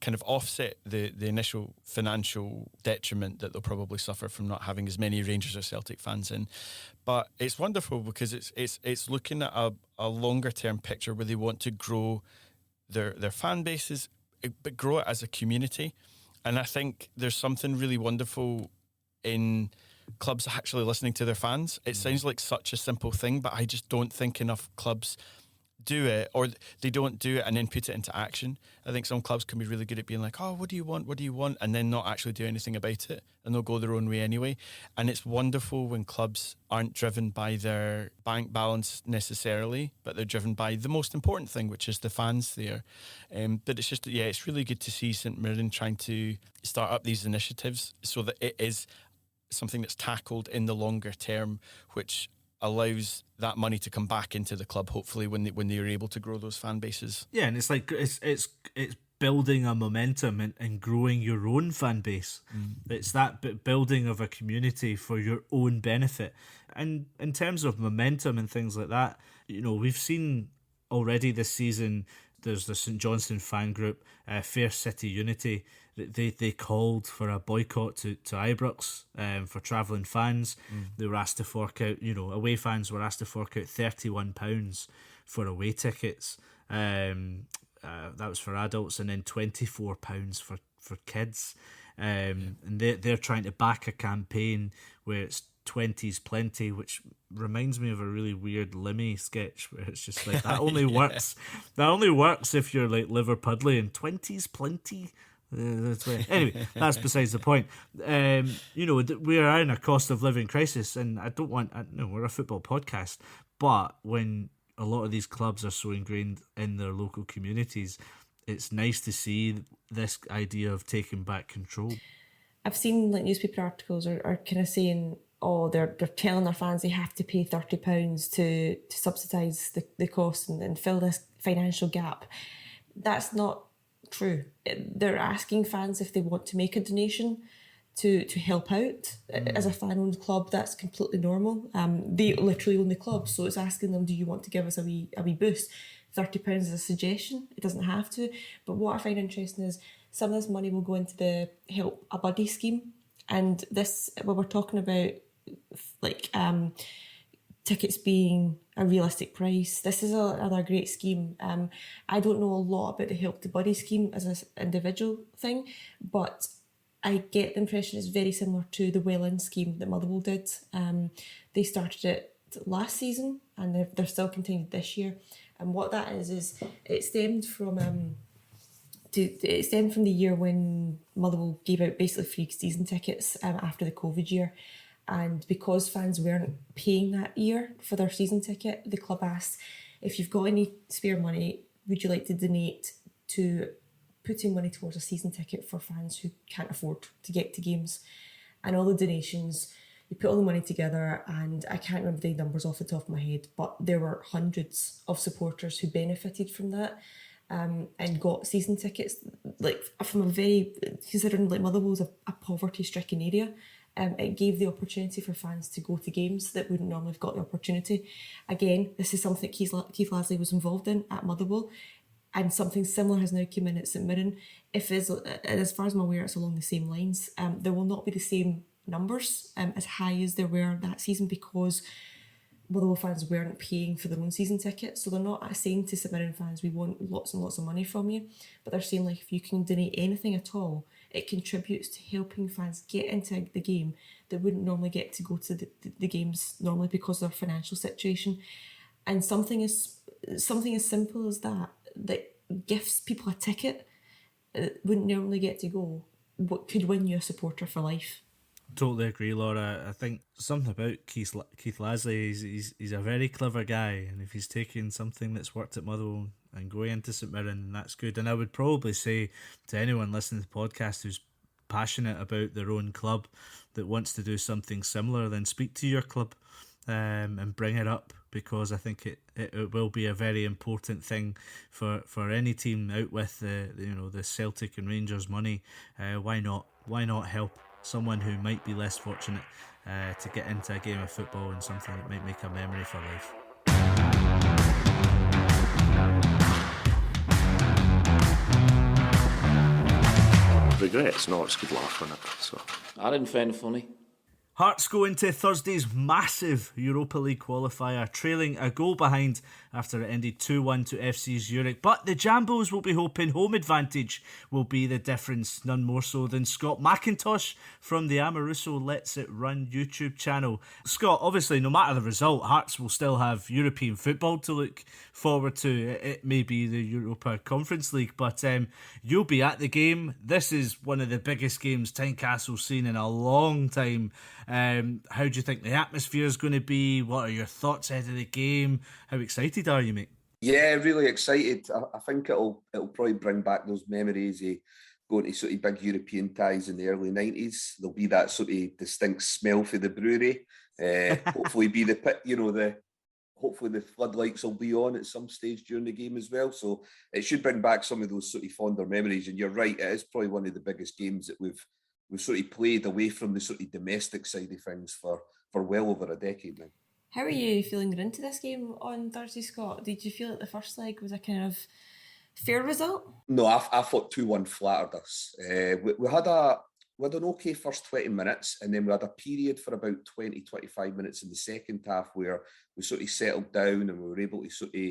kind of offset the initial financial detriment that they'll probably suffer from not having as many Rangers or Celtic fans in. But it's wonderful because it's looking at a longer term picture where they want to grow their fan bases, but grow it as a community. And I think there's something really wonderful in clubs actually listening to their fans. It sounds like such a simple thing, but I just don't think enough clubs do it, or they don't do it and then put it into action. I think some clubs can be really good at being like, oh, what do you want, and then not actually do anything about it, and they'll go their own way anyway. And it's wonderful when clubs aren't driven by their bank balance necessarily, but they're driven by the most important thing, which is the fans there. But it's just, it's really good to see St Mirren trying to start up these initiatives so that it is something that's tackled in the longer term, which allows that money to come back into the club, hopefully, when they are able to grow those fan bases. Yeah, and it's like it's building a momentum and growing your own fan base. It's that building of a community for your own benefit. And in terms of momentum and things like that, we've seen already this season. There's the St Johnstone fan group, Fair City Unity. They called for a boycott to Ibrox for travelling fans. They were asked to fork out, away fans were asked to fork out £31 for away tickets. That was for adults, and then £24 for kids. And they're trying to back a campaign where it's 20's plenty, which reminds me of a really weird Limmy sketch where it's just like that only works. That only works if you're like Liverpudlian, and 20's plenty. Anyway, that's besides the point. We are in a cost of living crisis, and we're a football podcast, but when a lot of these clubs are so ingrained in their local communities, it's nice to see this idea of taking back control. I've seen like newspaper articles are kind of saying, oh, they're telling their fans they have to pay £30 to subsidise the cost and fill this financial gap. That's not true. They're asking fans if they want to make a donation to help out. As a fan-owned club, that's completely normal. They literally own the club, so it's asking them, do you want to give us a wee boost? £30 is a suggestion. It doesn't have to. But what I find interesting is some of this money will go into the Help a Buddy scheme. And this, when we're talking about like tickets being a realistic price, this is another great scheme. I don't know a lot about the Help to Buddy scheme as an individual thing, but I get the impression it's very similar to the Well-In scheme that Motherwell did. They started it last season and they're still continued this year. And what that is it stemmed from the year when Motherwell gave out basically free season tickets after the COVID year. And because fans weren't paying that year for their season ticket, the club asked, if you've got any spare money, would you like to donate to putting money towards a season ticket for fans who can't afford to get to games? And all the donations, you put all the money together, and I can't remember the numbers off the top of my head, but there were hundreds of supporters who benefited from that. And got season tickets, like from a very, considering like Motherwell's a poverty-stricken area, it gave the opportunity for fans to go to games that wouldn't normally have got the opportunity. Again, this is something Keith Lasley was involved in at Motherwell, and something similar has now come in at St Mirren. As far as I'm aware, it's along the same lines. There will not be the same numbers as high as there were that season because Motherwell fans weren't paying for their own season tickets, so they're not saying to St Mirren fans, we want lots and lots of money from you, but they're saying like if you can donate anything at all, it contributes to helping fans get into the game that wouldn't normally get to go to the games normally because of their financial situation. And something as simple as that gives people a ticket that wouldn't normally get to go, what could win you a supporter for life. Totally agree, Laura. I think something about Keith Lasley, he's a very clever guy, and if he's taking something that's worked at Motherwell and going into St Mirren, that's good. And I would probably say to anyone listening to the podcast who's passionate about their own club that wants to do something similar, then speak to your club and bring it up, because I think it will be a very important thing for any team out with the Celtic and Rangers money. Why not help someone who might be less fortunate to get into a game of football and something that might make a memory for life. Regrets? No, it's good laugh on it. So I didn't find it funny. Hearts go into Thursday's massive Europa League qualifier, trailing a goal behind after it ended 2-1 to FC Zurich. But the Jambos will be hoping home advantage will be the difference, none more so than Scott McIntosh from the Amoruso Let's It Run YouTube channel. Scott, obviously, no matter the result, Hearts will still have European football to look forward to. It may be the Europa Conference League, but you'll be at the game. This is one of the biggest games Tynecastle's seen in a long time. How do you think the atmosphere is going to be? What are your thoughts ahead of the game? How excited are you, mate? yeah, really excited. I think it'll probably bring back those memories of going to sort of big European ties in the early 90s. There'll be that sort of distinct smell for the brewery. Hopefully hopefully the floodlights will be on at some stage during the game as well. So it should bring back some of those sort of fonder memories. And you're right, it is probably one of the biggest games that we've sort of played away from the sort of domestic side of things for well over a decade now. How are you feeling going into this game on Thursday, Scott? Did you feel like the first leg was a kind of fair result? No, I thought 2-1 flattered us. We had an okay first 20 minutes, and then we had a period for about 20-25 minutes in the second half where we sort of settled down and we were able to sort of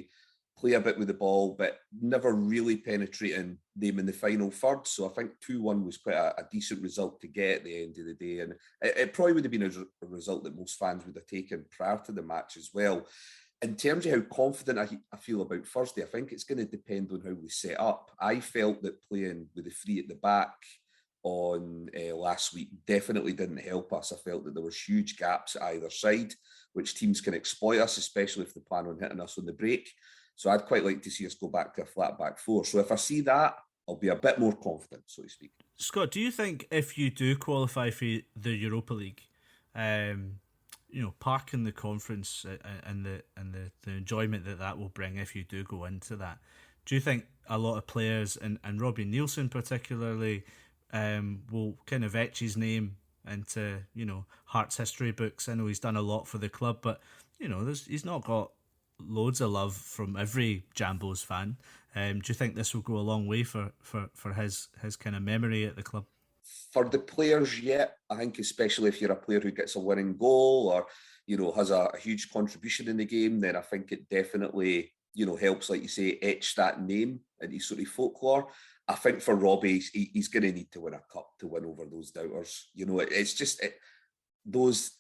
play a bit with the ball, but never really penetrating them in the final third. So I think 2-1 was quite a decent result to get at the end of the day. And it probably would have been a result that most fans would have taken prior to the match as well. In terms of how confident I feel about Thursday, I think it's going to depend on how we set up. I felt that playing with the three at the back on last week definitely didn't help us. I felt that there was huge gaps at either side, which teams can exploit us, especially if they plan on hitting us on the break. So I'd quite like to see us go back to a flat back four. So if I see that, I'll be a bit more confident, so to speak. Scott, do you think if you do qualify for the Europa League, parking the conference and the enjoyment that will bring if you do go into that. Do you think a lot of players and Robbie Neilson particularly will kind of etch his name into Hearts history books? I know he's done a lot for the club, but he's not got loads of love from every Jambos fan. Do you think this will go a long way for his kind of memory at the club? For the players, yeah. I think especially if you're a player who gets a winning goal or, has a huge contribution in the game, then I think it definitely, helps, like you say, etch that name into sort of folklore. I think for Robbie, he's going to need to win a cup to win over those doubters. It's just those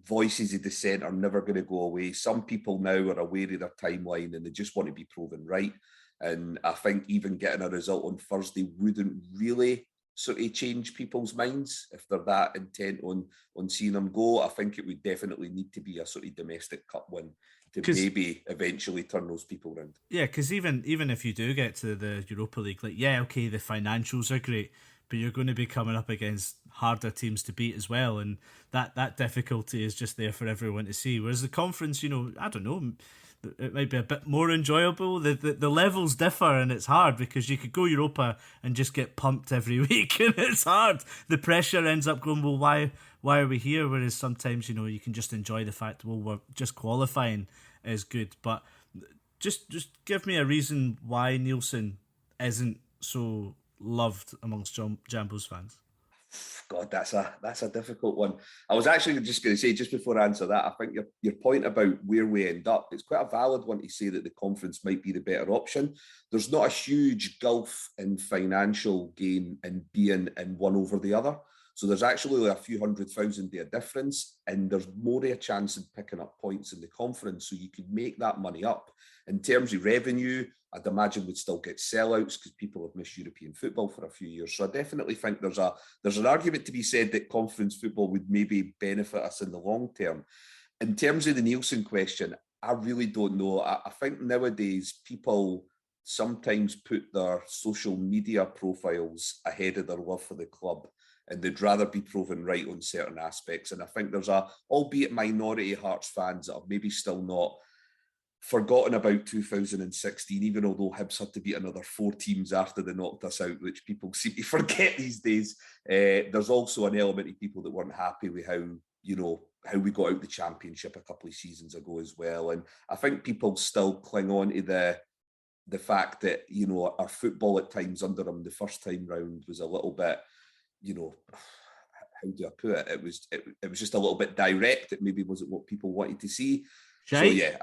voices of dissent are never going to go away. Some people now are aware of their timeline and they just want to be proven right. And I think even getting a result on Thursday wouldn't really sort of change people's minds if they're that intent on seeing them go. I think it would definitely need to be a sort of domestic cup win to maybe eventually turn those people around. Yeah, because even if you do get to the Europa League, the financials are great, but you're going to be coming up against harder teams to beat as well, and that difficulty is just there for everyone to see. Whereas the conference, I don't know, it might be a bit more enjoyable. The levels differ, and it's hard because you could go Europa and just get pumped every week, and it's hard. The pressure ends up going, well, why are we here? Whereas sometimes, you can just enjoy the fact, well, we're just qualifying is good. But just give me a reason why Neilson isn't so loved amongst Jambos fans. God, that's a difficult one. I was actually just going to say, just before I answer that, I think your point about where we end up, it's quite a valid one to say that the conference might be the better option. There's not a huge gulf in financial gain in being in one over the other. So there's actually a few 100,000 there difference, and there's more of a chance of picking up points in the conference. So you could make that money up. In terms of revenue, I'd imagine we'd still get sellouts because people have missed European football for a few years. So I definitely think there's an argument to be said that conference football would maybe benefit us in the long term. In terms of the Neilson question, I really don't know. I think nowadays people sometimes put their social media profiles ahead of their love for the club, and they'd rather be proven right on certain aspects. And I think there's albeit minority Hearts fans that have maybe still not forgotten about 2016, even although Hibs had to beat another 4 teams after they knocked us out, which people seem to forget these days. There's also an element of people that weren't happy with how we got out the Championship a couple of seasons ago as well. And I think people still cling on to the fact that, our football at times under him the first time round was a little bit, how do I put it? It was just a little bit direct. It maybe wasn't what people wanted to see. Right.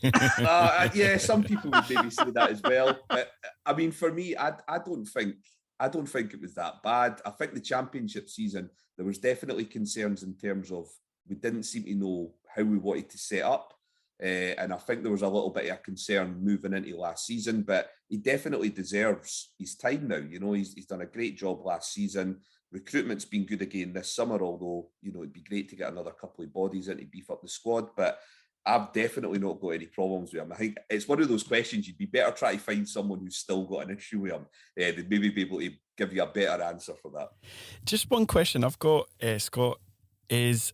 So yeah, some people would maybe say that as well. But I mean, for me, I don't think it was that bad. I think the Championship season, there was definitely concerns in terms of we didn't seem to know how we wanted to set up. And I think there was a little bit of a concern moving into last season, but he definitely deserves his time now. He's done a great job last season. Recruitment's been good again this summer, although, it'd be great to get another couple of bodies in to beef up the squad. But I've definitely not got any problems with him. I think it's one of those questions you'd be better try to find someone who's still got an issue with him. They'd maybe be able to give you a better answer for that. Just one question I've got, Scott, is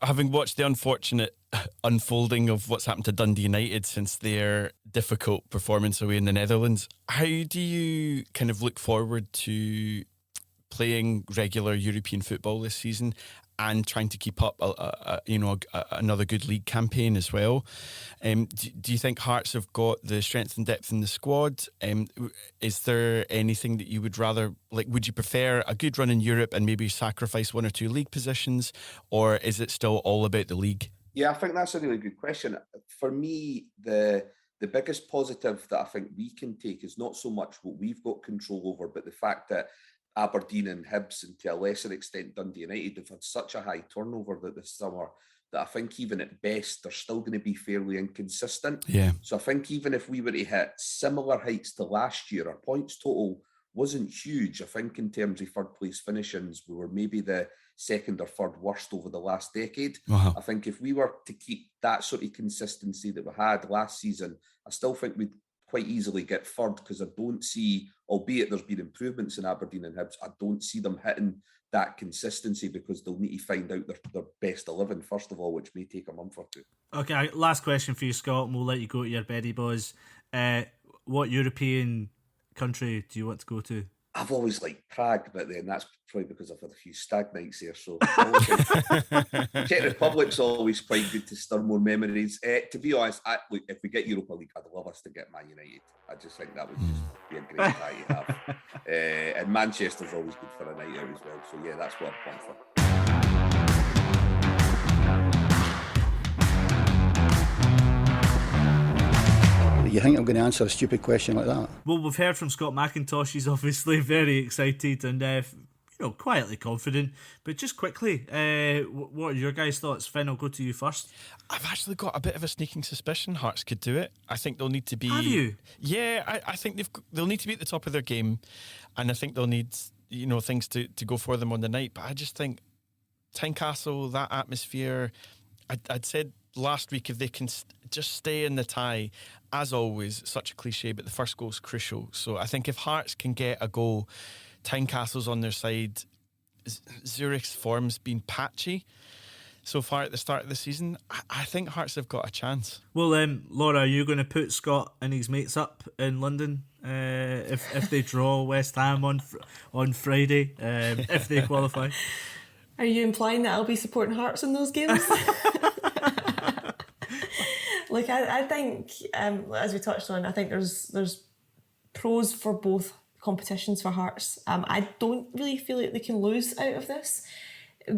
having watched the unfortunate unfolding of what's happened to Dundee United since their difficult performance away in the Netherlands, how do you kind of look forward to playing regular European football this season and trying to keep up another good league campaign as well? Do you think Hearts have got the strength and depth in the squad? Is there anything that you would rather, would you prefer a good run in Europe and maybe sacrifice 1 or 2 league positions, or is it still all about the league? Yeah, I think that's a really good question. For me, the biggest positive that I think we can take is not so much what we've got control over, but the fact that Aberdeen and Hibs, and to a lesser extent Dundee United, have had such a high turnover this summer that I think even at best they're still going to be fairly inconsistent. Yeah. So I think even if we were to hit similar heights to last year, our points total wasn't huge. I think in terms of third place finishings, we were maybe the second or third worst over the last decade. Uh-huh. I think if we were to keep that sort of consistency that we had last season, I still think we'd quite easily get third, because I don't see, albeit there's been improvements in Aberdeen and Hibs, I don't see them hitting that consistency, because they'll need to find out their best 11 first of all, which may take a month or two. Okay, last question for you, Scott, and we'll let you go to your beddy boys. What European country do you want to go to? I've always liked Prague, but then that's probably because I've had a few stag nights there. So Czech Republic's always quite good to stir more memories. To be honest, look, if we get Europa League, I'd love us to get Man United. I just think that would just be a great tie to have. And Manchester's always good for a night out as well. So yeah, that's what I'm pumped for. You think I'm going to answer a stupid question like that? Well, we've heard from Scott McIntosh. He's obviously very excited and quietly confident. But just quickly, what are your guys' thoughts? Finn, I'll go to you first. I've actually got a bit of a sneaking suspicion Hearts could do it. I think they'll need to be... Have you? Yeah, I think they'll need to be at the top of their game, and I think they'll need things to go for them on the night. But I just think Tynecastle, that atmosphere, I'd said last week, if they can just stay in the tie, as always, such a cliche, but the first goal's crucial. So I think if Hearts can get a goal, Tynecastle's on their side. Zurich's form's been patchy so far at the start of the season. I think Hearts have got a chance. Well, Laura, are you going to put Scott and his mates up in London if they draw West Ham on Friday, if they qualify? Are you implying that I'll be supporting Hearts in those games? Like, I think, as we touched on, I think there's pros for both competitions for Hearts. I don't really feel like they can lose out of this.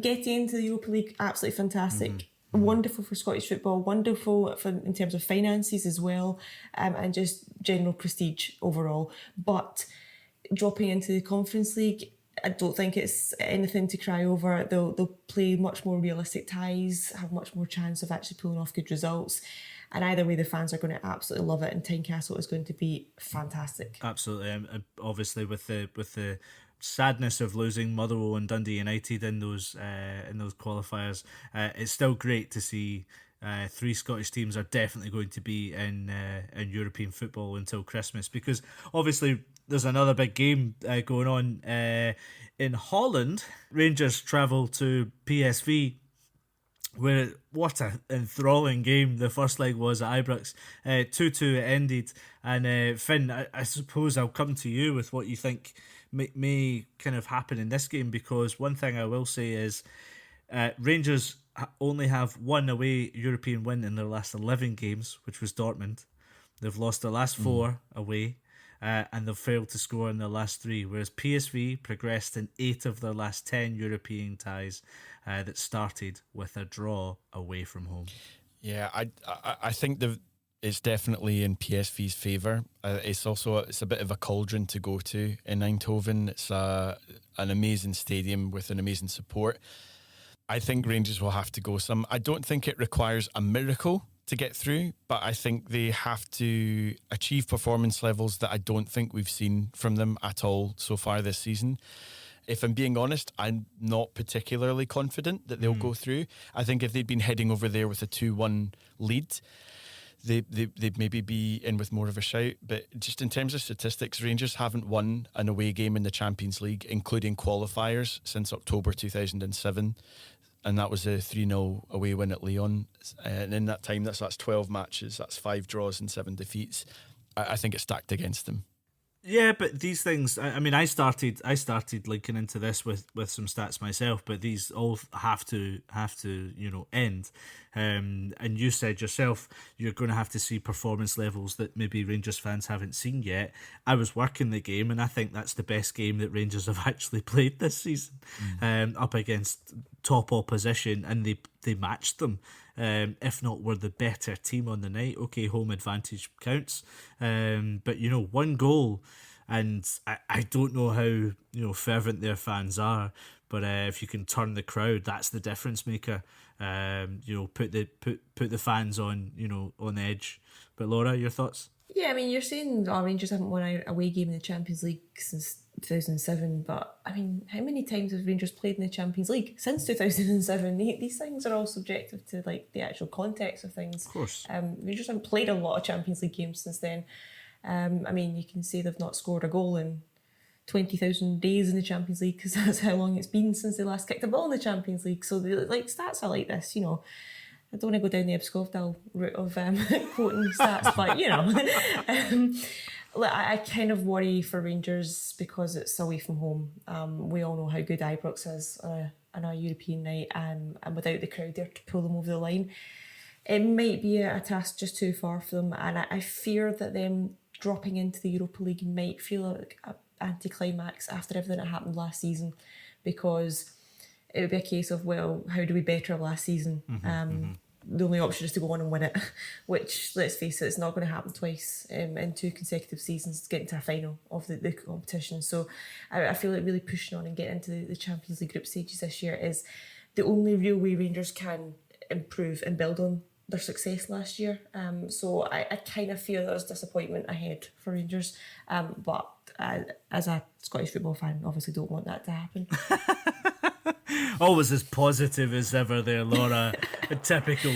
Getting into the Europa League, absolutely fantastic. Wonderful for Scottish football, wonderful in terms of finances as well, and just general prestige overall. But dropping into the Conference League, I don't think it's anything to cry over. They'll play much more realistic ties, have much more chance of actually pulling off good results. And either way, the fans are going to absolutely love it, and Tynecastle is going to be fantastic. Absolutely, obviously with the sadness of losing Motherwell and Dundee United in those qualifiers, it's still great to see. Three Scottish teams are definitely going to be in European football until Christmas, because obviously there's another big game going on in Holland. Rangers travel to PSV, where what an enthralling game the first leg was at Ibrox. 2-2 it ended, and Finn, I suppose I'll come to you with what you think may kind of happen in this game, because one thing I will say is Rangers only have one away European win in their last 11 games, which was Dortmund. They've lost their last 4 away, and they've failed to score in their last 3, whereas PSV progressed in 8 of their last 10 European ties that started with a draw away from home. Yeah, I think it's definitely in PSV's favour. It's a bit of a cauldron to go to in Eindhoven. It's an amazing stadium with an amazing support. I think Rangers will have to go some. I don't think it requires a miracle to get through, but I think they have to achieve performance levels that I don't think we've seen from them at all so far this season. If I'm being honest, I'm not particularly confident that they'll go through. I think if they'd been heading over there with a 2-1 lead, they'd maybe be in with more of a shout. But just in terms of statistics, Rangers haven't won an away game in the Champions League, including qualifiers, since October 2007. And that was a 3-0 away win at Lyon. And in that time, that's 12 matches, that's 5 draws and 7 defeats. I think it's stacked against them. Yeah, but these things, I mean, I started linking into this with some stats myself, but these all have to end. And you said yourself, you're going to have to see performance levels that maybe Rangers fans haven't seen yet. I was working the game, and I think that's the best game that Rangers have actually played this season, up against top opposition, and they matched them. If not, were the better team on the night. Okay, home advantage counts, but one goal, and I don't know how fervent their fans are, but if you can turn the crowd, that's the difference maker. Put the fans on edge. But Laura, your thoughts? Yeah, I mean, you're saying Rangers haven't won an away game in the Champions League since 2007, but I mean, how many times have Rangers played in the Champions League since 2007? These things are all subjective to the actual context of things. Of course. Rangers haven't played a lot of Champions League games since then. I mean, you can say they've not scored a goal in 20,000 days in the Champions League, because that's how long it's been since they last kicked a ball in the Champions League. So stats are like this, you know. I don't want to go down the Abscovdal route of quoting stats, but you know, I kind of worry for Rangers because it's away from home. We all know how good Ibrox is on a European night, and without the crowd there to pull them over the line, it might be a task just too far for them. And I fear that them dropping into the Europa League might feel like an anticlimax after everything that happened last season, because it would be a case of, well, how do we better last season? The only option is to go on and win it, which, let's face it, it's not going to happen twice in 2 consecutive seasons to get into a final of the competition. So I feel like really pushing on and getting into the Champions League group stages this year is the only real way Rangers can improve and build on their success last year. So I kind of feel there's disappointment ahead for Rangers. But as a Scottish football fan, obviously don't want that to happen. Always as positive as ever there, Laura. A typical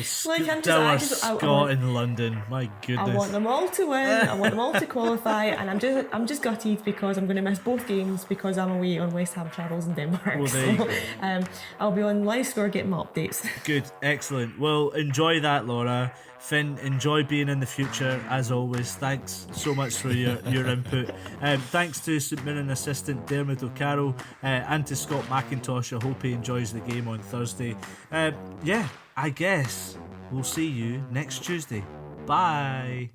dour Scot in London. My goodness. I want them all to win. I want them all to qualify, and I'm just gutted because I'm going to miss both games because I'm away on West Ham travels in Denmark. Well, there you go. I'll be on live score getting my updates. Good, excellent. Well, enjoy that, Laura. Finn, enjoy being in the future as always. Thanks so much for your input. Thanks to St Mirren assistant Diarmuid O'Carroll and to Scott McIntosh. I hope he enjoys the game on Thursday. I guess we'll see you next Tuesday. Bye.